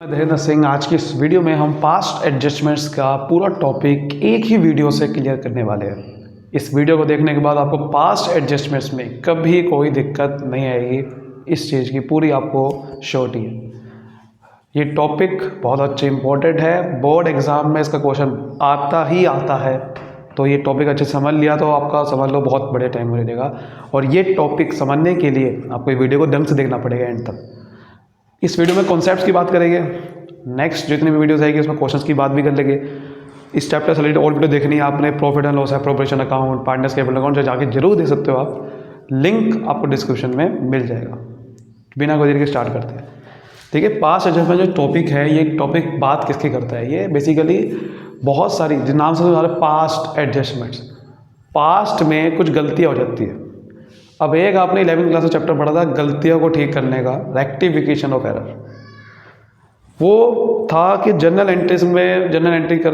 धीरेन्द्र सिंह। आज की इस वीडियो में हम पास्ट एडजस्टमेंट्स का पूरा टॉपिक एक ही वीडियो से क्लियर करने वाले हैं। इस वीडियो को देखने के बाद आपको पास्ट एडजस्टमेंट्स में कभी कोई दिक्कत नहीं आएगी, इस चीज़ की पूरी आपको श्योरिटी है। ये टॉपिक बहुत अच्छे इंपॉर्टेंट है, बोर्ड एग्ज़ाम में इसका क्वेश्चन आता ही आता है, तो ये टॉपिक अच्छे समझ लिया तो आपका समझ लो बहुत बड़े टाइम में लगेगा। और ये टॉपिक समझने के लिए आपको ये वीडियो को ढंग से देखना पड़ेगा एंड तक। इस वीडियो में कॉन्सेप्ट्स की बात करेंगे, नेक्स्ट जितनी भी वीडियोस आएगी उसमें क्वेश्चंस की बात भी कर लेंगे। इस चैप्टर से रिलेटेड और वीडियो देखनी है आपने, profit and loss appropriation account, partners capital account, जो जाके जरूर दे सकते हो आप, लिंक आपको डिस्क्रिप्शन में मिल जाएगा। बिना कोई देर के स्टार्ट करते हैं। ठीक है, पास्ट एडजस्टमेंट जो टॉपिक है, ये टॉपिक बात किसकी करता है? ये बेसिकली बहुत सारी जिस नाम से पास्ट एडजस्टमेंट्स, पास्ट में कुछ गलतियाँ हो जाती है। अब एक आपने 11वीं क्लास में चैप्टर पढ़ा था गलतियों को ठीक करने का, रेक्टिफिकेशन ऑफ एरर। वो था कि जर्नल एंट्रीज में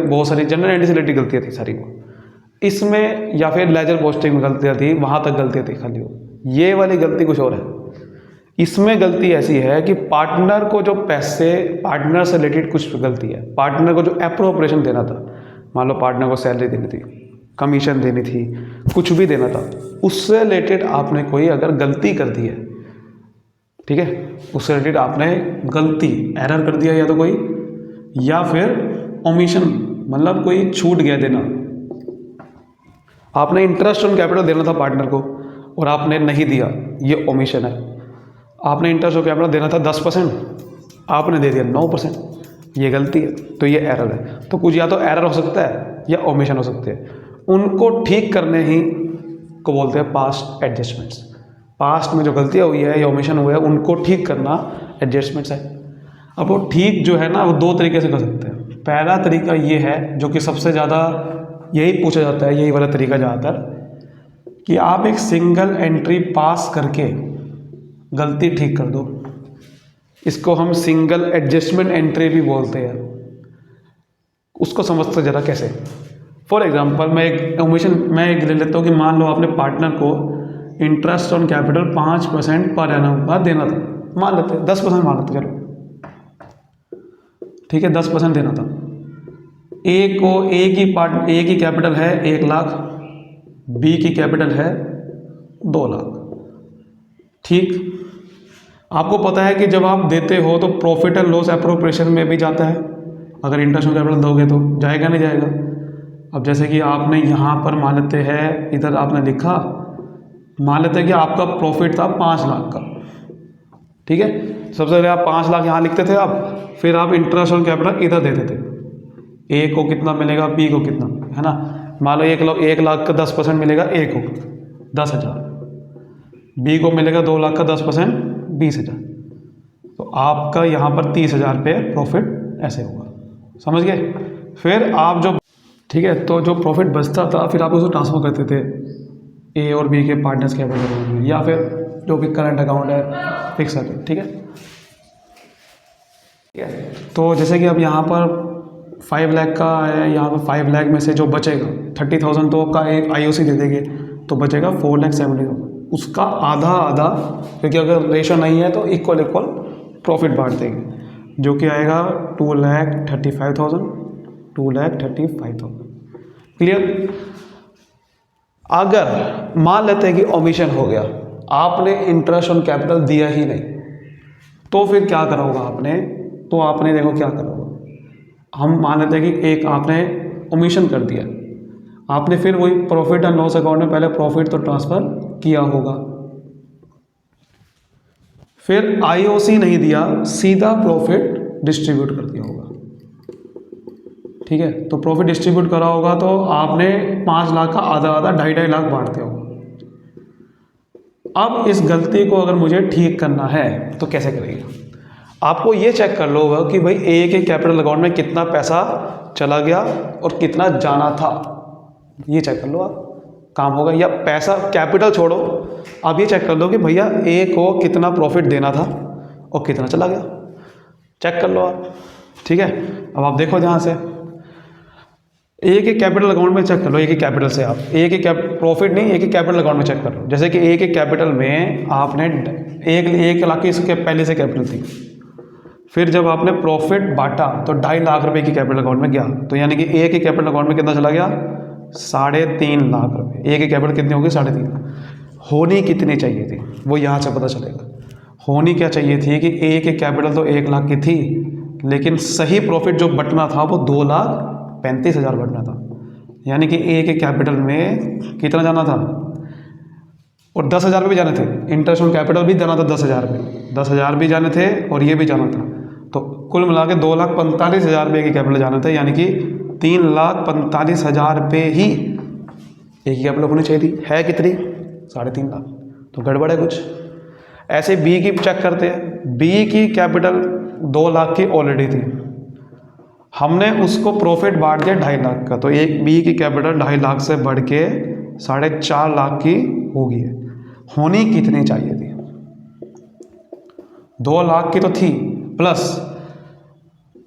बहुत सारी जर्नल एंट्री से रिलेटेड गलतियाँ थी सारी वो, इसमें या फिर लेजर पोस्टिंग में गलतियाँ थी, वहाँ तक गलतियाँ थी खाली वो। ये वाली गलती कुछ और है। इसमें गलती ऐसी है कि पार्टनर को जो पैसे, पार्टनर से रिलेटेड कुछ गलती है। पार्टनर को जो एप्रोप्रिएशन देना था, मान लो पार्टनर को सैलरी देनी थी, कमीशन देनी थी, कुछ भी देना था, उससे रिलेटेड आपने कोई अगर गलती कर दी है, ठीक है, उससे रिलेटेड आपने गलती एरर कर दिया या तो कोई, या फिर ओमिशन मतलब कोई छूट गया देना। आपने इंटरेस्ट ऑन कैपिटल देना था पार्टनर को और आपने नहीं दिया, ये ओमिशन है। आपने इंटरेस्ट ऑन कैपिटल देना था 10%, आपने दे दिया 9%, ये गलती है, तो ये एरर है। तो कुछ या तो एरर हो सकता है या ओमिशन हो सकते हैं, उनको ठीक करने ही को बोलते हैं पास्ट एडजस्टमेंट्स। पास्ट में जो गलतियाँ हुई है या ओमिशन हुआ है उनको ठीक करना एडजस्टमेंट्स है। अब वो ठीक जो है ना, वो दो तरीके से कर सकते हैं। पहला तरीका ये है जो कि सबसे ज़्यादा यही पूछा जाता है, यही वाला तरीका ज़्यादातर, कि आप एक सिंगल एंट्री पास करके गलती ठीक कर दो। इसको हम सिंगल एडजस्टमेंट एंट्री भी बोलते हैं। उसको समझते ज़रा कैसे। फॉर एग्जाम्पल मैं एक ले लेता हूँ कि मान लो आपने पार्टनर को interest on capital 5% per annum का देना था, मान लेते 10% मान लेते, चलो ठीक है, 10% देना था। ए की कैपिटल है 1 लाख, बी की कैपिटल है 2 लाख। ठीक, आपको पता है कि जब आप देते हो तो प्रॉफिट एंड लॉस एप्रोप्रिएशन में भी जाता है। अगर इंटरेस्ट ऑन कैपिटल दोगे तो जाएगा नहीं जाएगा। अब जैसे कि आपने यहाँ पर मान लेते हैं, इधर आपने लिखा, मान लेते हैं कि आपका प्रॉफिट था 5 लाख का, ठीक है। सबसे पहले आप 5 लाख यहाँ लिखते थे, आप फिर आप इंटरेस्ट ऑन कैपिटल इधर देते थे। ए को कितना मिलेगा, बी को कितना, है ना। मान लो 1 लाख का 10% मिलेगा ए को 10,000, बी को मिलेगा 2 लाख का 10% 20,000। तो आपका यहाँ पर 30,000 पे प्रॉफिट ऐसे होगा, समझ गए। फिर आप जो, ठीक है, तो जो प्रॉफिट बचता था फिर आप उसको ट्रांसफ़र करते थे ए और बी के पार्टनर्स कैपिटल में, या फिर जो भी करंट अकाउंट है फिक्स है, ठीक है। तो जैसे कि अब यहाँ पर 5 लाख का है, यहाँ पर 5 लाख में से जो बचेगा 30,000 तो का एक IOC दे देंगे, तो बचेगा 4,70,000। उसका आधा आधा, क्योंकि अगर रेशो नहीं है तो इक्वल प्रॉफिट बांट देंगे, जो कि आएगा 2,35,000, 2,35,000। क्लियर। अगर मान लेते हैं कि ओमिशन हो गया, आपने इंटरेस्ट ऑन कैपिटल दिया ही नहीं, तो फिर क्या करा होगा आपने? तो आपने देखो क्या करा होगा, हम मान लेते हैं कि एक आपने ओमिशन कर दिया, आपने फिर वही प्रॉफिट एंड लॉस अकाउंट में पहले प्रॉफिट तो ट्रांसफ़र किया होगा, फिर IOC नहीं दिया, सीधा प्रॉफिट डिस्ट्रीब्यूट कर दिया होगा, ठीक है। तो प्रॉफिट डिस्ट्रीब्यूट करा होगा तो आपने 5 लाख का आधा आधा 2.5 लाख बांट दिया होगा। अब इस गलती को अगर मुझे ठीक करना है तो कैसे करेंगे? आपको ये चेक कर लो होगा कि भाई ए के कैपिटल अकाउंट में कितना पैसा चला गया और कितना जाना था, ये चेक कर लो आप, काम होगा। या पैसा कैपिटल छोड़ो, आप ये चेक कर लो कि भैया ए को कितना प्रॉफिट देना था और कितना चला गया, चेक कर लो आप, ठीक है। अब आप देखो ध्यान से, ए के कैपिटल अकाउंट में चेक कर लो, ए के कैपिटल से आप ए के प्रॉफिट नहीं, ए के कैपिटल अकाउंट में चेक कर लो। जैसे कि ए के कैपिटल में आपने 1 लाख की इसके पहले से कैपिटल थी, फिर जब आपने प्रॉफिट बांटा तो 2.5 लाख रुपए की कैपिटल अकाउंट में गया, तो यानी कि ए के कैपिटल अकाउंट में कितना चला गया, 3.5 लाख रुपए। ए की कैपिटल कितनी होगी, 3.5 लाख। होनी कितनी चाहिए थी वो यहाँ से पता चलेगा। होनी क्या चाहिए थी कि ए के कैपिटल तो 1 लाख की थी, लेकिन सही प्रॉफिट जो बटना था वो 2,35,000 बटना था। यानी कि ए के कैपिटल में कितना जाना था, और 10,000 रुपये भी जाने थे, इंटरेस्ट ऑन कैपिटल भी जाना था 10,000 रुपये, 10,000 भी जाने थे और ये भी जाना था। तो कुल मिला के 2,45,000 रुपये की कैपिटल जाने थे, यानी कि 3,45,000 रुपये ही एक ही कैपिटल होनी चाहिए थी। है कितनी, 3.5 लाख। तो गड़बड़ है कुछ। ऐसे बी की चेक करते हैं। बी की कैपिटल 2 लाख की ऑलरेडी थी, हमने उसको प्रॉफिट बांट दिया 2.5 लाख का, तो एक बी की कैपिटल 2.5 लाख से बढ़ के 4.5 लाख की हो गई है। होनी कितनी चाहिए थी, 2 लाख की तो थी, प्लस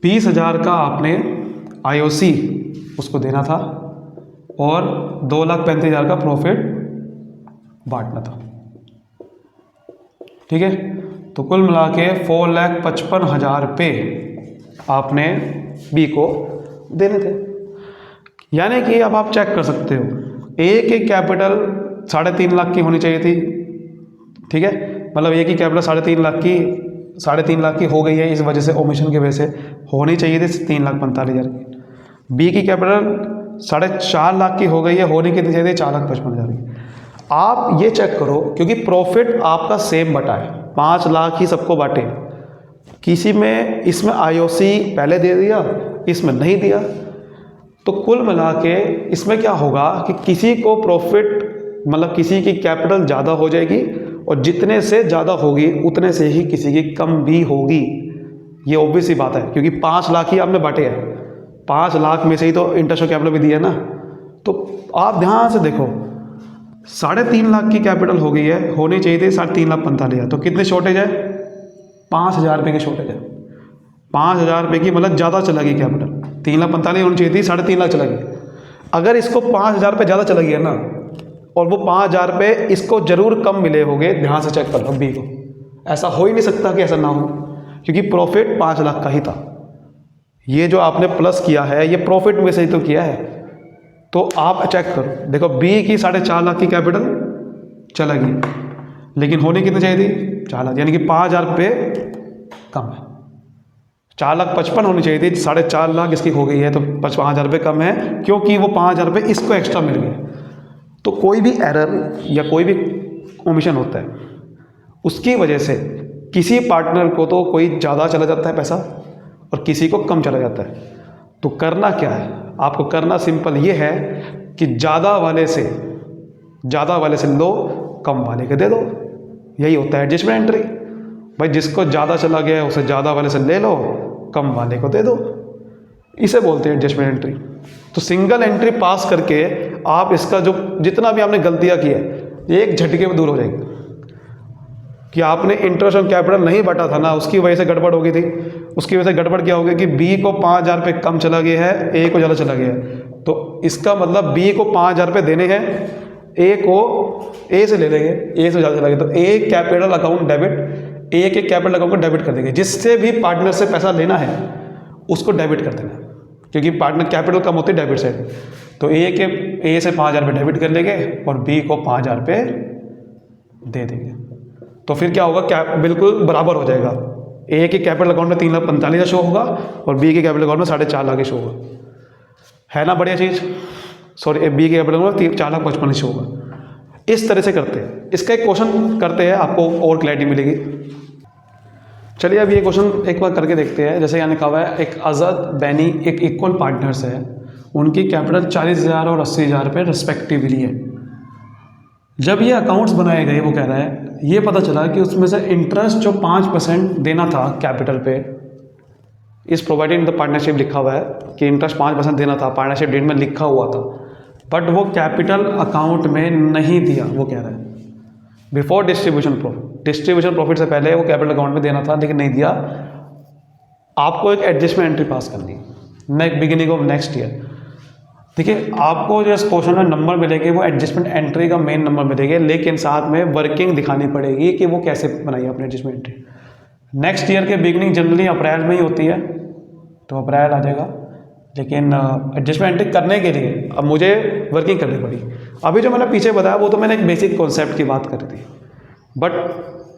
20,000 का आपने आईओसी उसको देना था और 2,35,000 का प्रॉफिट बांटना था। ठीक है, तो कुल मिला के 4,55,000 रुपये आपने बी को देने थे। यानी कि अब आप चेक कर सकते हो, ए की कैपिटल 3.5 लाख की होनी चाहिए थी। ठीक है, मतलब ए की कैपिटल 3.5 लाख की हो गई है, इस वजह से ओमिशन की वजह से होनी चाहिए थी 3,45,000 की। बी की कैपिटल 4.5 लाख की हो गई है, होनी कितनी चाहिए थी, 4,55,000 की। आप ये चेक करो, क्योंकि प्रॉफिट आपका सेम बटा है, 5 लाख ही सबको बांटे, किसी में इसमें आईओसी पहले दे दिया, इसमें नहीं दिया, तो कुल मिला के इसमें क्या होगा कि किसी को प्रॉफिट मतलब किसी की कैपिटल ज़्यादा हो जाएगी और जितने से ज़्यादा होगी उतने से ही किसी की कम भी होगी। ये ऑब्वियस ही बात है, क्योंकि 5 लाख ही आपने बांटे हैं, 5 लाख में से ही तो इंटरेस्ट और कैपिटल भी दिया ना। तो आप ध्यान से देखो, 3.5 लाख की कैपिटल हो गई है, होनी चाहिए थी 3,45,000, तो कितने शॉर्टेज है, 5,000 रुपये की शॉर्टेज है। 5,000 रुपये की मतलब ज़्यादा चला गई कैपिटल, 3,45,000 होनी चाहिए थी, 3.5 लाख चला गई। अगर इसको 5,000 रुपये ज़्यादा चला गया ना, और वो 5,000 रुपये इसको जरूर कम मिले होंगे, ध्यान से चेक कर लो बी को। ऐसा हो ही नहीं सकता कि ऐसा ना हो, क्योंकि प्रॉफिट 5 लाख का ही था। ये जो आपने प्लस किया है ये प्रॉफिट में से ही तो किया है। तो आप चेक करो, देखो बी की 4.5 लाख की कैपिटल चला गई, लेकिन होनी कितनी चाहिए थी, 4 लाख, यानी कि 5,000 रुपये कम है। 4,55,000 होनी चाहिए थी, 4.5 लाख इसकी हो गई है, तो 5,000 रुपये कम है, क्योंकि वो 5,000 रुपये इसको एक्स्ट्रा मिल गए। तो कोई भी एरर या कोई भी ओमिशन होता है, उसकी वजह से किसी पार्टनर को तो कोई ज़्यादा चला जाता है पैसा और किसी को कम चला जाता है। तो करना क्या है, आपको करना सिंपल ये है कि ज़्यादा वाले से लो, कम वाले के दे दो। यही होता है एडजस्टमेंट एंट्री। भाई जिसको ज़्यादा चला गया है उसे ज़्यादा वाले से ले लो, कम वाले को दे दो, इसे बोलते हैं एडजस्टमेंट एंट्री। तो सिंगल एंट्री पास करके आप इसका जो जितना भी आपने गलतियाँ की है एक झटके में दूर हो जाएगी। कि आपने इंटरेस्ट ऑन कैपिटल नहीं बांटा था ना, उसकी वजह से गड़बड़ हो गई थी। उसकी वजह से गड़बड़ क्या हो गई कि बी को 5,000 रुपये कम चला गया है, ए को ज़्यादा चला गया है। तो इसका मतलब बी को 5,000 रुपये देने हैं, ए को ए से ले लेंगे, ए से ज़्यादा चला गया तो ए कैपिटल अकाउंट डेबिट, ए के कैपिटल अकाउंट को डेबिट कर देंगे। जिससे भी पार्टनर से पैसा लेना है उसको डेबिट कर देना, क्योंकि पार्टनर कैपिटल कम होती है डेबिट से। तो ए से 5,000 रुपये डेबिट कर लेंगे और बी को 5,000 रुपये दे देंगे। तो फिर क्या होगा, बिल्कुल बराबर हो जाएगा। ए के कैपिटल अकाउंट में 3,45,000 शो होगा और बी के कैपिटल अकाउंट में 4.5 लाख शो होगा। है ना बढ़िया चीज़। सॉरी, बी के कैपिटल अकाउंट में 4,55,000 शो होगा। इस तरह से करते हैं। इसका एक क्वेश्चन करते हैं, आपको और क्लैरिटी मिलेगी। चलिए अब ये क्वेश्चन एक बार करके देखते हैं। जैसे यहाँ लिखा हुआ है, एक अजद बैनी एक इक्वल पार्टनर्स है, उनकी कैपिटल 40,000 और 80,000 रुपये रिस्पेक्टिवली है। जब ये अकाउंट्स बनाए गए, वो कह रहा है ये पता चला कि उसमें से इंटरेस्ट जो 5% देना था कैपिटल पे, इस प्रोवाइडेड इन द पार्टनरशिप लिखा हुआ है कि इंटरेस्ट 5% देना था, पार्टनरशिप डीड में लिखा हुआ था, बट वो कैपिटल अकाउंट में नहीं दिया। वो कह रहा है बिफोर डिस्ट्रीब्यूशन प्रॉफिट से पहले वो कैपिटल अकाउंट में देना था लेकिन नहीं दिया। आपको एक एडजस्टमेंट एंट्री पास करनी है बिगिनिंग ऑफ नेक्स्ट ईयर। देखिए, आपको जो इस क्वेश्चन में नंबर मिलेंगे वो एडजस्टमेंट एंट्री का मेन नंबर मिलेंगे, लेकिन साथ में वर्किंग दिखानी पड़ेगी कि वो कैसे बनाई है अपनी एडजस्टमेंट एंट्री। नेक्स्ट ईयर के बिगनिंग जनरली अप्रैल में ही होती है, तो अप्रैल आ जाएगा। लेकिन एडजस्टमेंट करने के लिए अब मुझे वर्किंग करनी पड़ी। अभी जो मैंने पीछे बताया वो तो मैंने एक बेसिक कॉन्सेप्ट की बात करी थी, बट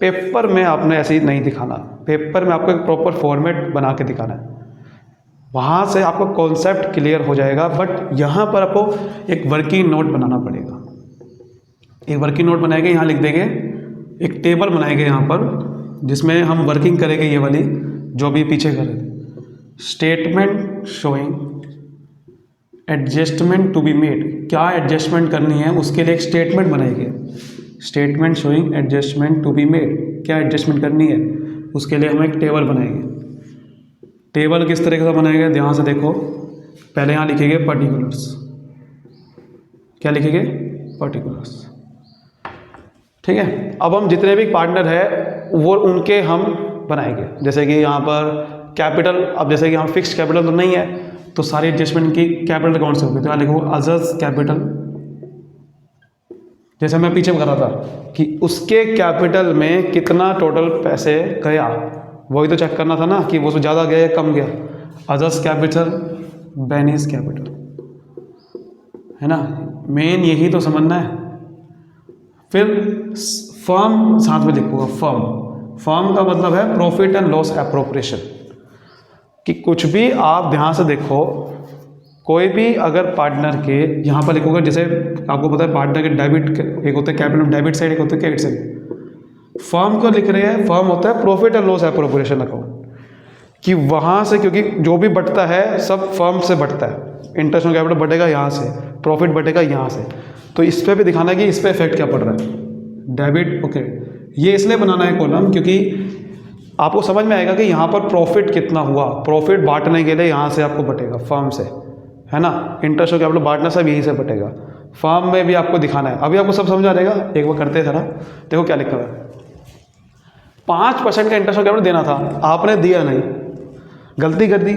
पेपर में आपने ऐसे ही नहीं दिखाना। पेपर में आपको एक प्रॉपर फॉर्मेट बना के दिखाना है, वहाँ से आपको कॉन्सेप्ट क्लियर हो जाएगा। बट यहाँ पर आपको एक वर्किंग नोट बनाना पड़ेगा। एक वर्किंग नोट बनाएंगे, यहाँ लिख देंगे, एक टेबल बनाएंगे यहाँ पर, जिसमें हम वर्किंग करेंगे ये वाली जो भी पीछे कर रहे थे। Statement showing adjustment to be made, क्या एडजस्टमेंट करनी है उसके लिए एक स्टेटमेंट बनाएंगे। Statement showing adjustment to be made, क्या एडजस्टमेंट करनी है उसके लिए हम एक टेबल बनाएंगे। टेबल किस तरीके से बनाएंगे, ध्यान से देखो। पहले यहाँ लिखेंगे पर्टिकुलर्स, क्या लिखेंगे, पर्टिकुलर्स, ठीक है। अब हम जितने भी पार्टनर है वो उनके हम बनाएंगे। जैसे कि यहाँ पर कैपिटल, अब जैसे कि यहाँ फिक्स्ड कैपिटल तो नहीं है, तो सारी एडजस्टमेंट की कैपिटल कौन से होगी, तो यहाँ लिखो अजर्स कैपिटल। जैसे मैं पीछे कर रहा था कि उसके कैपिटल में कितना टोटल पैसे गया, वही तो चेक करना था ना कि वो ज़्यादा गया या कम गया। अजर्स कैपिटल, बेनीज कैपिटल, है ना, मेन यही तो समझना है। फिर फर्म साथ में लिखूंगा, फर्म का मतलब है प्रॉफिट एंड लॉस एप्रोप्रिएशन, कि कुछ भी आप ध्यान से देखो, कोई भी अगर पार्टनर के यहाँ पर लिखोगे, जैसे आपको पता है पार्टनर के डेबिट, एक होता है कैपिटल डेबिट साइड, एक होता है क्रेडिट साइड। फर्म को लिख रहे हैं, फर्म होता है profit and loss appropriation account, कि वहाँ से, क्योंकि जो भी बढ़ता है सब फर्म से बढ़ता है। इंटरेस्ट ऑन कैपिटल बढ़ेगा यहाँ से, प्रॉफिट बढ़ेगा यहाँ से, तो इस पर भी दिखाना है कि इस पर इफेक्ट क्या पड़ रहा है, डेबिट ओके। ये इसलिए बनाना है कॉलम क्योंकि आपको समझ में आएगा कि यहाँ पर प्रॉफिट कितना हुआ। प्रॉफिट बांटने के लिए यहाँ से आपको बटेगा फर्म से, है ना, इंटरेस्ट ऑन कैपिटल बांटना सब यहीं से बटेगा। फर्म में भी आपको दिखाना है। अभी आपको सब समझ आ जाएगा, एक बार करते हैं जरा। देखो क्या लिखा हुआ है, 5% का इंटरेस्ट ऑन कैपिटल देना था, आपने दिया नहीं, गलती कर दी।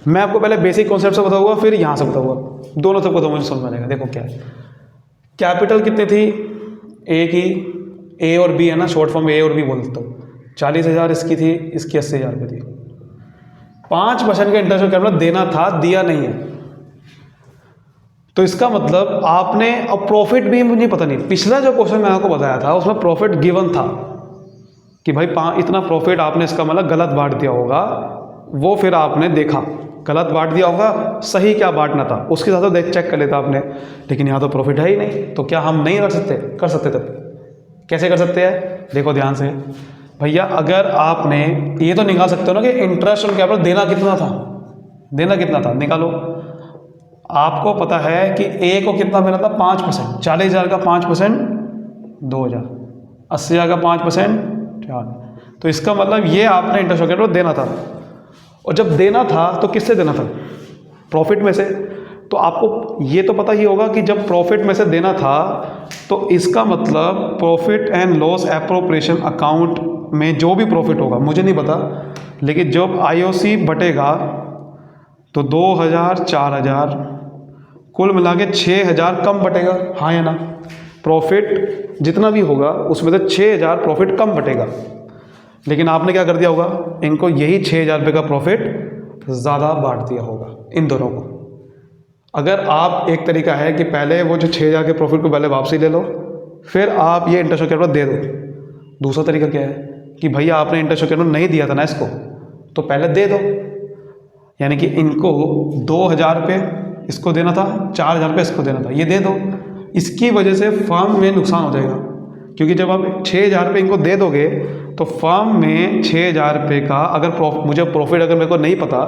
मैं आपको पहले बेसिक कॉन्सेप्ट से बताऊंगा, फिर यहाँ से बताऊंगा, दोनों सबको तो मुझे समझ में आएगा। देखो क्या है, कैपिटल कितनी थी, ए की, ए और बी है ना, शॉर्ट फॉर्म ए और बी बोलता हूँ। 40,000 इसकी थी, इसकी 80,000 रुपये थी। 5% का इंटरेस्ट ऑन कैपिटल देना था, दिया नहीं है, तो इसका मतलब आपने, अब प्रॉफिट भी मुझे पता नहीं, पिछला जो क्वेश्चन मैंने आपको बताया था उसमें प्रॉफिट गिवन था कि भाई इतना प्रॉफिट आपने, इसका मतलब गलत बांट दिया होगा। वो फिर आपने देखा गलत बांट दिया होगा, सही क्या बांटना था उसके साथ तो देख चेक कर लेता आपने, लेकिन यहाँ तो प्रॉफिट है ही नहीं, तो क्या हम नहीं कर सकते, कर सकते। तब कैसे कर सकते हैं, देखो ध्यान से भैया। अगर आपने ये तो निकाल सकते हो ना कि इंटरेस्ट ऑन कैपिटल देना कितना था, देना कितना था, निकालो। आपको पता है कि ए को कितना देना था, 5%। 40,000 का 5% 2,000, 80,000 का 5% 4। तो इसका मतलब ये आपने इंटरेस्ट ऑन कैपिटल देना था, और जब देना था तो किससे देना था, प्रॉफिट में से। तो आपको ये तो पता ही होगा कि जब प्रॉफिट में से देना था तो इसका मतलब profit and loss appropriation account में जो भी प्रॉफिट होगा, मुझे नहीं पता, लेकिन जब आईओसी बटेगा तो 2,000 4,000 कुल मिला के 6,000 कम बटेगा, हाँ या ना। प्रॉफिट जितना भी होगा उसमें से 6,000 प्रॉफिट कम बटेगा, लेकिन आपने क्या कर दिया होगा, इनको यही 6,000 रुपये का प्रॉफिट ज़्यादा बांट दिया होगा इन दोनों को। अगर आप, एक तरीका है कि पहले वो जो 6,000 के प्रॉफिट को पहले वापसी ले लो, फिर आप ये इंटरेस्ट ऑन कैपिटल दे दो। दूसरा तरीका क्या है कि भैया आपने इंटरेस्ट ऑन कैपिटल नहीं दिया था ना इसको, तो पहले दे दो, यानी कि इनको 2,000 रुपये इसको देना था, 4,000 रुपये इसको देना था, ये दे दो। इसकी वजह से फर्म में नुकसान हो जाएगा, क्योंकि जब आप 6,000 रुपये इनको दे दोगे तो फर्म में 6,000 रुपये का अगर मुझे प्रॉफिट अगर मेरे को नहीं पता,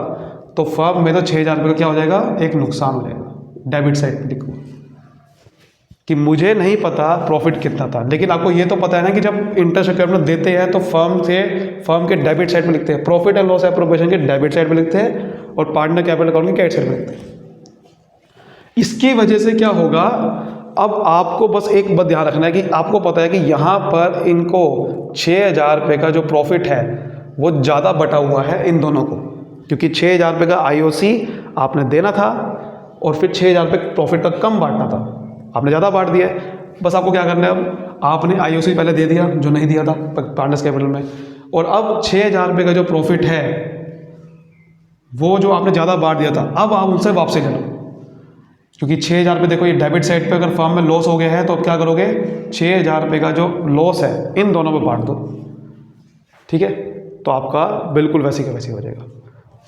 तो फर्म में तो 6,000 रुपये का क्या हो जाएगा, एक नुकसान हो जाएगा। डेबिट साइड पे लिखो कि मुझे नहीं पता प्रॉफिट कितना था, लेकिन आपको ये तो पता है ना कि जब इंटरेस्ट ऑन कैपिटल देते हैं तो फर्म के डेबिट साइड में लिखते हैं, प्रॉफिट एंड लॉस एप्रोप्रिएशन के डेबिट साइड में लिखते हैं, और पार्टनर कैपिटल अकाउंट के क्रेडिट साइड में लिखते हैं। इसकी वजह से क्या होगा, अब आपको बस एक बात ध्यान रखना है कि आपको पता है कि यहाँ पर इनको 6,000 रुपये का जो प्रॉफिट है वो ज़्यादा बटा हुआ है इन दोनों को, क्योंकि 6,000 रुपये का आईओसी आपने देना था और फिर 6,000 रुपये प्रॉफिट का कम बांटना था, आपने ज़्यादा बांट दिया है। बस आपको क्या करना है, अब आपने आईओसी पहले दे दिया जो नहीं दिया था पार्टनर्स कैपिटल में, और अब 6,000 रुपये का जो प्रॉफिट है वो जो आपने ज़्यादा बांट दिया था, अब आप उनसे वापसी ले लो, क्योंकि 6,000 रुपये देखो ये डेबिट साइड पे अगर फर्म में लॉस हो गया है तो अब क्या करोगे, 6,000 रुपये का जो लॉस है इन दोनों में बांट दो, ठीक है। तो आपका बिल्कुल वैसे का वैसे हो जाएगा।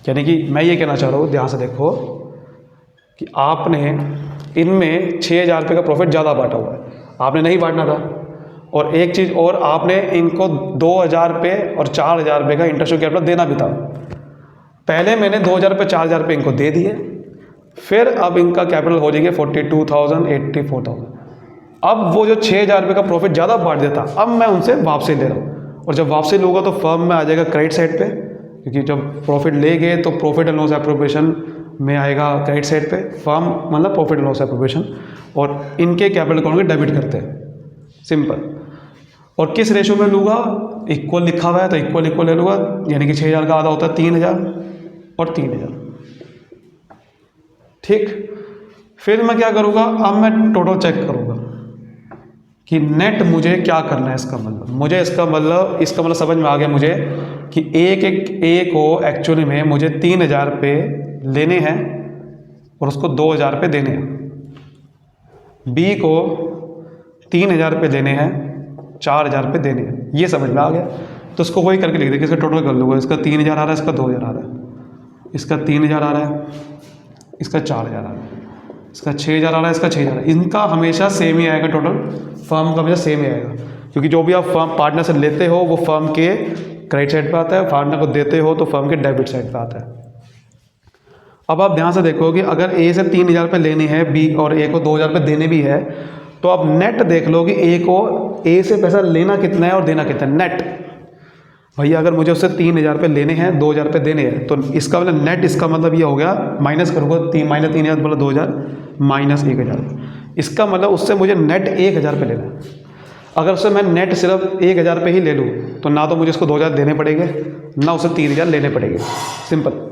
यानी कि मैं ये कहना चाह रहा हूँ, ध्यान से देखो कि आपने इनमें 6,000 रुपये का प्रॉफिट ज़्यादा बांटा हुआ है, आपने नहीं बांटना था। और एक चीज़ और, आपने इनको 2,000 रुपये और 4,000 रुपये का इंटरेस्ट कैपिटल देना भी था। पहले मैंने 2,000 रुपये 4,000 रुपये इनको दे दिए, फिर अब इनका कैपिटल हो जाएगा 42,000 84,000। अब वो जो 6,000 रुपये का प्रॉफिट ज़्यादा बांट देता, अब मैं उनसे वापसी ले रहा हूँ। और जब वापसी लूँगा तो फर्म में आ जाएगा क्रेडिट साइड पे, क्योंकि जब प्रॉफिट ले गए तो प्रॉफिट एंड लॉस एप्रोप्रिएशन में आएगा क्रेडिट साइड पे, फर्म मतलब प्रॉफिट एंड लॉस एप्रोप्रिएशन, और इनके कैपिटल अकाउंट के डेबिट करते हैं, सिंपल। और किस रेशो में लूँगा, इक्वल लिखा हुआ है तो इक्वल ले लूँगा, यानी कि 6,000 का आधा होता है 3,000 और 3,000, ठीक। फिर मैं क्या करूँगा, अब मैं टोटल चेक करूँगा कि नेट मुझे क्या करना है। इसका मतलब मुझे इसका मतलब समझ में आ गया मुझे कि ए को एक्चुअली में मुझे 3,000 रुपये लेने हैं और उसको 2,000 रुपये देने हैं। बी को 3,000 रुपये देने हैं, 4,000 रुपये देने हैं, ये समझ में आ गया। तो उसको वही करके लिख देंगे, इसका टोटल कर लूँगा। इसका 3,000 आ रहा है, इसका 2,000 आ रहा है, इसका 3,000 आ रहा है, इसका 4,000 आ रहा है, इसका 6,000 आ रहा है, इसका 6,000 आ रहा है। इनका हमेशा सेम ही आएगा, टोटल फर्म का हमेशा सेम ही आएगा, क्योंकि जो भी आप फर्म पार्टनर से लेते हो वो फर्म के क्रेडिट साइड पे आता है, पार्टनर को देते हो तो फर्म के डेबिट साइड पे आता है। अब आप ध्यान से देखो कि अगर ए से 3,000 रुपये लेने हैं बी और ए को 2,000 रुपये देने भी है, तो आप नेट देख लो कि ए से पैसा लेना कितना है और देना कितना है। नेट भैया अगर मुझे उससे 3,000 रुपये लेने हैं, 2,000 रुपये देने हैं, तो इसका मतलब नेट, इसका मतलब ये हो गया, माइनस करूँगा -3,000 बोला 2,000 माइनस 1,000, इसका मतलब उससे मुझे नेट 1,000 रुपये लेना है। अगर उससे मैं नेट सिर्फ 1,000 रुपये ही ले लूँ तो ना तो मुझे उसको 2,000 देने पड़ेंगे, ना उसे 3,000 लेने पड़ेंगे, सिंपल।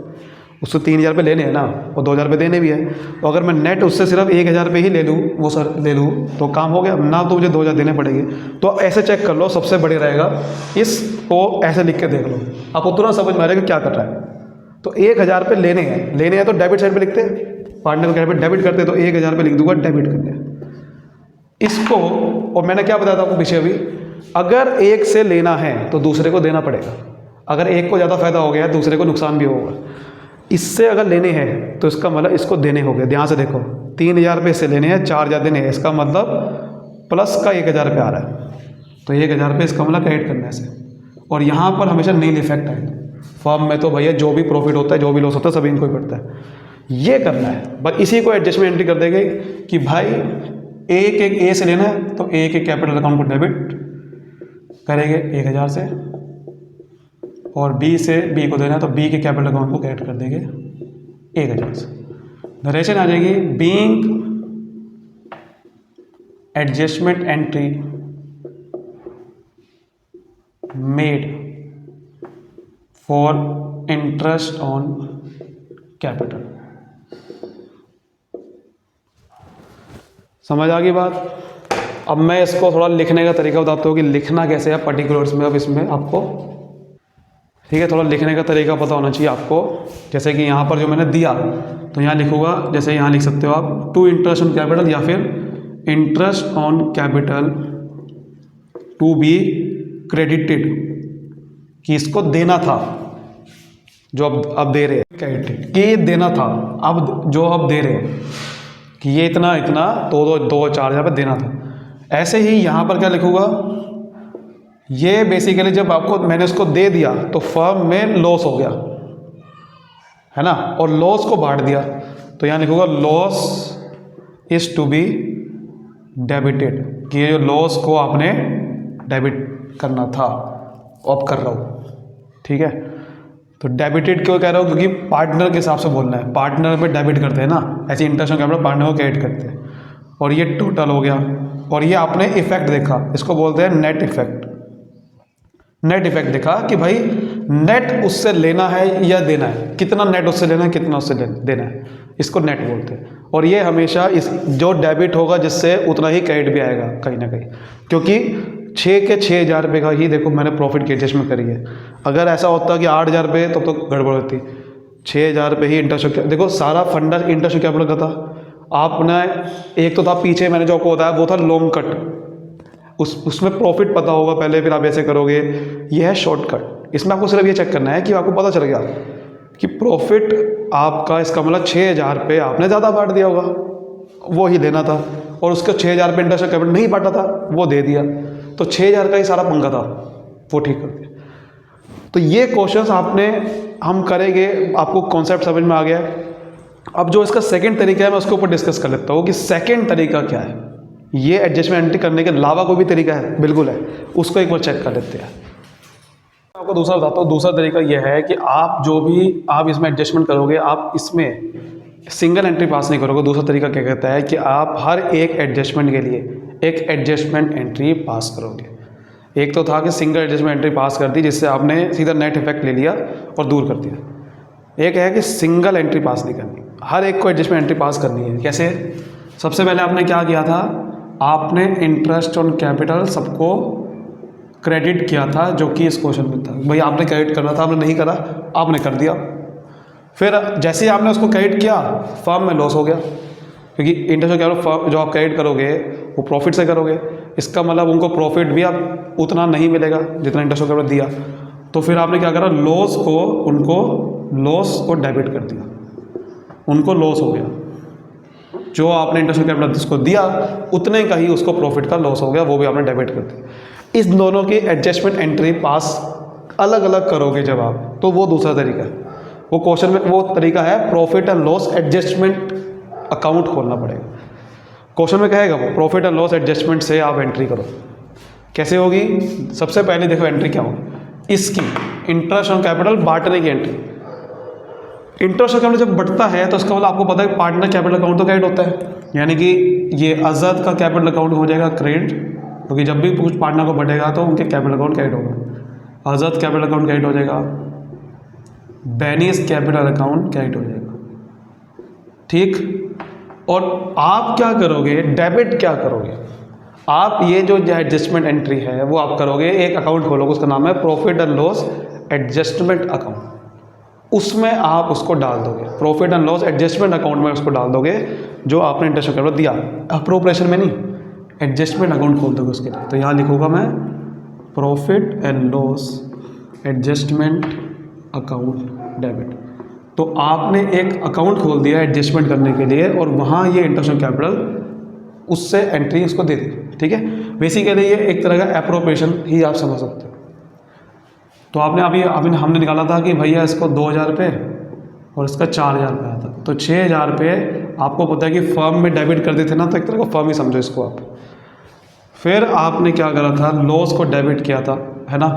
उससे 3,000 रुपये लेने हैं ना, और 2,000 रुपये देने भी है। तो अगर मैं नेट उससे सिर्फ 1,000 रुपये ही ले लूँ, वो सर ले लूँ, तो काम हो गया, ना तो मुझे 2,000 देने पड़ेंगे। तो ऐसे चेक कर लो, सबसे बढ़िया रहेगा इसको ऐसे लिख के देख लो, आपको तुरंत समझ में आ जाएगा क्या कर रहा है। तो 1,000 रुपये लेने हैं तो डेबिट साइड पर लिखते हैं, पार्टनर को डेबिट करते हैं, तो 1,000 रुपये लिख दूंगा डेबिट करने इसको। और मैंने क्या बताया था आपको पीछे अभी, अगर एक से लेना है तो दूसरे को देना पड़ेगा। अगर एक को ज़्यादा फायदा हो गया दूसरे को नुकसान भी होगा। इससे अगर लेने हैं तो इसका मतलब इसको देने हो गए। ध्यान से देखो, 3,000 रुपये इससे लेने हैं, 4,000 देने हैं, इसका मतलब प्लस का 1,000 रुपये आ रहा है, तो 1,000 रुपये इसका मतलब क्रेडिट करने से। और यहाँ पर हमेशा नील इफेक्ट आएगा। फर्म में तो भैया जो भी प्रॉफिट होता है, जो भी लॉस होता है, सभी इनको ही पड़ता है। ये करना है बस, इसी को एडजस्टमेंट एंट्री कर देंगे कि भाई ए से लेना है तो ए के कैपिटल अकाउंट को डेबिट करेंगे 1,000 से, और बी को देना है तो बी के कैपिटल अकाउंट को क्रेडिट कर देंगे 1,000 से। नरेशन आ जाएगी, being adjustment entry made for interest on capital. समझ आ गई बात। अब मैं इसको थोड़ा लिखने का तरीका बताता हूँ कि लिखना कैसे है पर्टिकुलर्स में। अब इसमें आपको ठीक है, थोड़ा लिखने का तरीका पता होना चाहिए आपको। जैसे कि यहाँ पर जो मैंने दिया तो यहाँ लिखूँगा, जैसे यहाँ लिख सकते हो आप, टू इंटरेस्ट ऑन कैपिटल या फिर interest on capital to be credited, कि इसको देना था जो अब दे रहे हैं, क्रेडिटेड कि ये देना था, अब जो अब दे रहे हैं कि ये इतना 2,000 रुपये देना था। ऐसे ही यहाँ पर क्या लिखूँगा, ये बेसिकली जब आपको मैंने उसको दे दिया तो फर्म में लॉस हो गया है ना, और लॉस को बांट दिया, तो यहाँ लिखूँगा loss is to be debited, कि ये जो लॉस को आपने डेबिट करना था अब कर रहा हूँ। ठीक है, तो डेबिटेड क्यों कह रहा हूँ, क्योंकि पार्टनर के हिसाब से बोलना है, पार्टनर पे डेबिट करते हैं ना, ऐसे इंटरेस्ट ऑन कैपिटल पार्टनर को क्रेडिट करते हैं। और ये टोटल हो गया, और ये आपने इफेक्ट देखा, इसको बोलते हैं नेट इफेक्ट। नेट इफेक्ट देखा कि भाई नेट उससे लेना है या देना है, कितना नेट उससे लेना है, कितना उससे देना है, इसको नेट बोलते हैं। और ये हमेशा इस जो डेबिट होगा जिससे उतना ही क्रेडिट भी आएगा कहीं ना कहीं, क्योंकि 6 के 6,000 रुपये का ही देखो मैंने प्रॉफिट की एडजस्टमेंट करी है। अगर ऐसा होता कि 8,000 रुपये तो गड़बड़ होती। 6,000 रुपये ही इंटरेस्ट, देखो सारा फंडर इंटरेस्ट कैपिटल का था। आपने एक तो था पीछे मैंने जो आपको बताया वो था लॉन्ग कट, उसमें प्रॉफिट पता होगा पहले, फिर आप ऐसे करोगे। ये है शॉर्टकट। इसमें आपको सिर्फ ये चेक करना है कि आपको पता चल गया कि प्रॉफिट आपका, इसका मतलब 6,000 रुपये आपने ज़्यादा बांट दिया होगा, वो ही लेना था, और उसका 6,000 रुपये इंटरेस्ट कैपिटल नहीं बांटा था, वो दे दिया, तो 6,000 का ही सारा पंगा था, वो ठीक कर दिया। तो ये क्वेश्चंस आपने हम करेंगे, आपको कॉन्सेप्ट समझ में आ गया। अब जो इसका सेकंड तरीका है मैं उसके ऊपर डिस्कस कर लेता हूँ कि सेकंड तरीका क्या है। ये एडजस्टमेंट एंट्री करने के अलावा कोई भी तरीका है? बिल्कुल है, उसको एक बार चेक कर लेते हैं। आपको दूसरा बताता हूँ। दूसरा तरीका यह है कि आप जो भी आप इसमें एडजस्टमेंट करोगे, आप इसमें सिंगल एंट्री पास नहीं करोगे। दूसरा तरीका क्या कहता है कि आप हर एक एडजस्टमेंट के लिए एक एडजस्टमेंट एंट्री पास करोगे। एक तो था कि सिंगल एडजस्टमेंट एंट्री पास कर दी, जिससे आपने सीधा नेट इफेक्ट ले लिया और दूर कर दिया। एक है कि सिंगल एंट्री पास नहीं करनी, हर एक को एडजस्टमेंट एंट्री पास करनी है। कैसे? सबसे पहले आपने क्या किया था, आपने इंटरेस्ट ऑन कैपिटल सबको क्रेडिट किया था, जो कि इस क्वेश्चन में था। भाई आपने क्रेडिट करना था, आपने नहीं करा, आपने कर दिया। फिर जैसे ही आपने उसको क्रेडिट किया, फर्म में लॉस हो गया, क्योंकि इंटरेस्ट कैपिटल जो आप क्रेडिट करोगे वो प्रॉफिट से करोगे। इसका मतलब उनको प्रॉफिट भी आप उतना नहीं मिलेगा जितना इंटरेस्ट कैपिटल दिया। तो फिर आपने क्या करा, उनको लॉस को डेबिट कर दिया, उनको लॉस हो गया। जो आपने इंटरेस्ट कैपिटल जिसको दिया उतने का ही उसको प्रॉफिट का लॉस हो गया, वो भी आपने डेबिट कर दिया। इस दोनों की एडजस्टमेंट एंट्री पास अलग अलग करोगे जब आप, तो वो दूसरा तरीका है। वो क्वेश्चन में वो तरीका है profit and loss adjustment account खोलना पड़ेगा। क्वेश्चन में कहेगा वो प्रॉफिट एंड लॉस एडजस्टमेंट से आप एंट्री करो। कैसे होगी? सबसे पहले देखो एंट्री क्या होगी इसकी, इंटरेस्ट ऑन कैपिटल बांटने की एंट्री। इंटरेस्ट ऑन कैपिटल जब बढ़ता है तो उसका मतलब आपको पता है पार्टनर कैपिटल अकाउंट तो क्रेडिट होता है, यानी कि ये अजद का कैपिटल अकाउंट हो जाएगा क्रेडिट, क्योंकि जब भी कुछ पार्टनर को बढ़ेगा तो उनके कैपिटल अकाउंट क्रेडिट होगा। अजद कैपिटल अकाउंट क्रेडिट हो जाएगा, बेनीज कैपिटल अकाउंट क्रेडिट हो जाएगा, ठीक। और आप क्या करोगे, डेबिट क्या करोगे, आप ये जो एडजस्टमेंट एंट्री है वो आप करोगे, एक अकाउंट खोलोगे, उसका नाम है profit and loss adjustment account. उसमें आप उसको डाल दोगे, profit and loss adjustment account में उसको डाल दोगे जो आपने इंटरेस्ट कैपिटल दिया, अप्रोप्रिएशन में नहीं, एडजस्टमेंट अकाउंट खोल दोगे उसके लिए। तो यहाँ लिखूंगा मैं profit and loss adjustment account debit. तो आपने एक अकाउंट खोल दिया एडजस्टमेंट करने के लिए, और वहाँ ये इंटरेस्ट ऑन कैपिटल उससे एंट्री उसको दे दी, ठीक है। बेसिकली ये एक तरह का एप्रोप्रिएशन ही आप समझ सकते हो। तो आपने अभी हमने निकाला था कि भैया इसको 2,000 रुपये और इसका 4,000 रुपये आया था, तो 6,000 रुपये आपको पता है कि फर्म में डेबिट कर देते ना, तो एक तरह का फर्म ही समझो इसको आप। फिर आपने क्या करा था, लॉस को डेबिट किया था, है ना।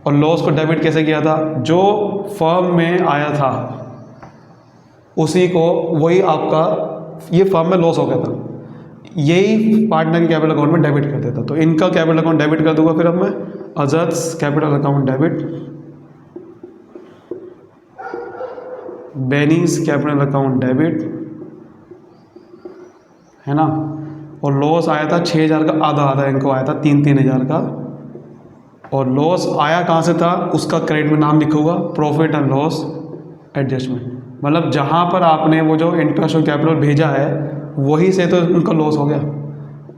और लॉस को डेबिट कैसे किया था, जो फर्म में आया था उसी को, वही आपका ये फर्म में लॉस हो गया था, यही पार्टनर के कैपिटल अकाउंट में डेबिट कर देता। तो इनका कैपिटल अकाउंट डेबिट कर दूंगा, फिर अब मैं अजद्स कैपिटल अकाउंट डेबिट, बेनीज कैपिटल अकाउंट डेबिट, है ना। और लॉस आया था 6,000 का, आधा इनको आया था 3,000 का। और लॉस आया कहाँ से था, उसका क्रेडिट में नाम लिखूंगा प्रॉफिट एंड लॉस एडजस्टमेंट। मतलब जहाँ पर आपने वो जो इंटरेस्ट ऑन कैपिटल भेजा है वही से तो उनका लॉस हो गया।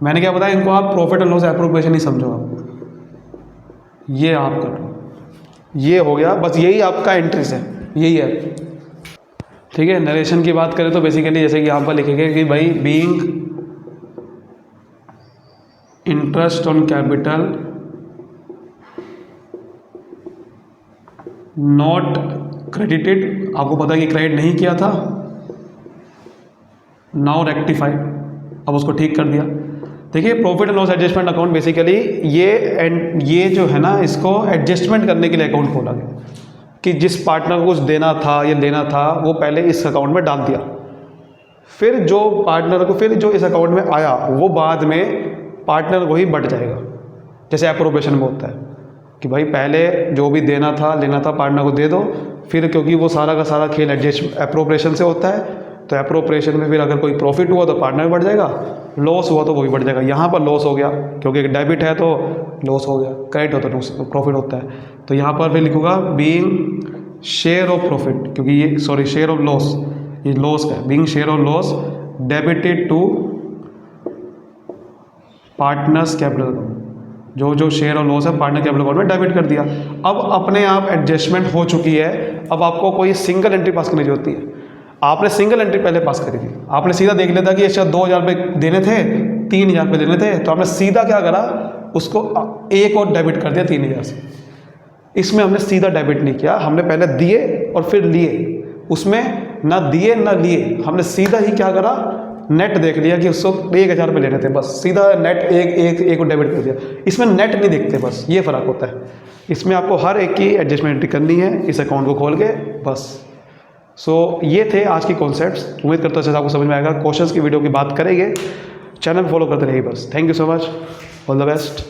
मैंने क्या बताया, इनको आप प्रॉफिट एंड लॉस एप्रोप्रिएशन ही समझो आप। ये आप कर लो, ये हो गया, बस यही आपका एंट्रीज है, यही है, ठीक है। नरेशन की बात करें तो बेसिकली जैसे कि यहाँ पर लिखेंगे कि भाई being interest on capital not credited, आपको पता है कि क्रेडिट नहीं किया था, नाउ रेक्टिफाइड, अब उसको ठीक कर दिया। देखिए profit and loss adjustment account basically ये जो है ना, इसको एडजस्टमेंट करने के लिए अकाउंट खोला गया कि जिस पार्टनर को कुछ देना था या लेना था वो पहले इस अकाउंट में डाल दिया, फिर जो पार्टनर को फिर जो इस अकाउंट में आया वो बाद में पार्टनर को ही बढ़ जाएगा। जैसे एप्रोप्रिएशन में होता है कि भाई पहले जो भी देना था लेना था पार्टनर को दे दो, फिर क्योंकि वो सारा का सारा खेल एडजस्ट एप्रोप्रिएशन से होता है, तो अप्रोप्रिएशन में फिर अगर कोई प्रॉफिट हुआ तो पार्टनर में बढ़ जाएगा, लॉस हुआ तो वो भी बढ़ जाएगा। यहाँ पर लॉस हो गया क्योंकि एक डेबिट है तो लॉस हो गया, क्रेडिट हो तो प्रॉफिट होता है। तो यहाँ पर फिर लिखूँगा बीइंग शेयर ऑफ प्रॉफिट, क्योंकि ये सॉरी शेयर ऑफ लॉस, ये लॉस का है, being share of loss debited to partners capital account. जो शेयर और लॉस है पार्टनर कैपिटल अकाउंट में डेबिट कर दिया। अब अपने आप एडजस्टमेंट हो चुकी है। अब आपको कोई सिंगल एंट्री पास करनी होती है। आपने सिंगल एंट्री पहले पास करी थी, आपने सीधा देख लिया था कि अच्छा 2000 रुपये देने थे, 3000 रुपये देने थे, तो आपने सीधा क्या करा, उसको एक और डेबिट कर दिया 3000 से। इसमें हमने सीधा डेबिट नहीं किया, हमने पहले दिए और फिर लिए। उसमें ना दिए ना लिए, हमने सीधा ही क्या करा, नेट देख लिया कि उसको 1000 रुपये लेने थे, बस सीधा नेट एक को डेबिट कर दिया। इसमें नेट नहीं दिखते, बस ये फ़र्क होता है। इसमें आपको हर एक की एडजस्टमेंट एंट्री करनी है इस अकाउंट को खोल के, बस। सो ये थे आज की कॉन्सेप्ट्स। उम्मीद करता हूँ आपको समझ में आएगा। क्वेश्चंस की वीडियो की बात करेंगे, चैनल फॉलो करते रहिए बस। Thank you so much, all the best.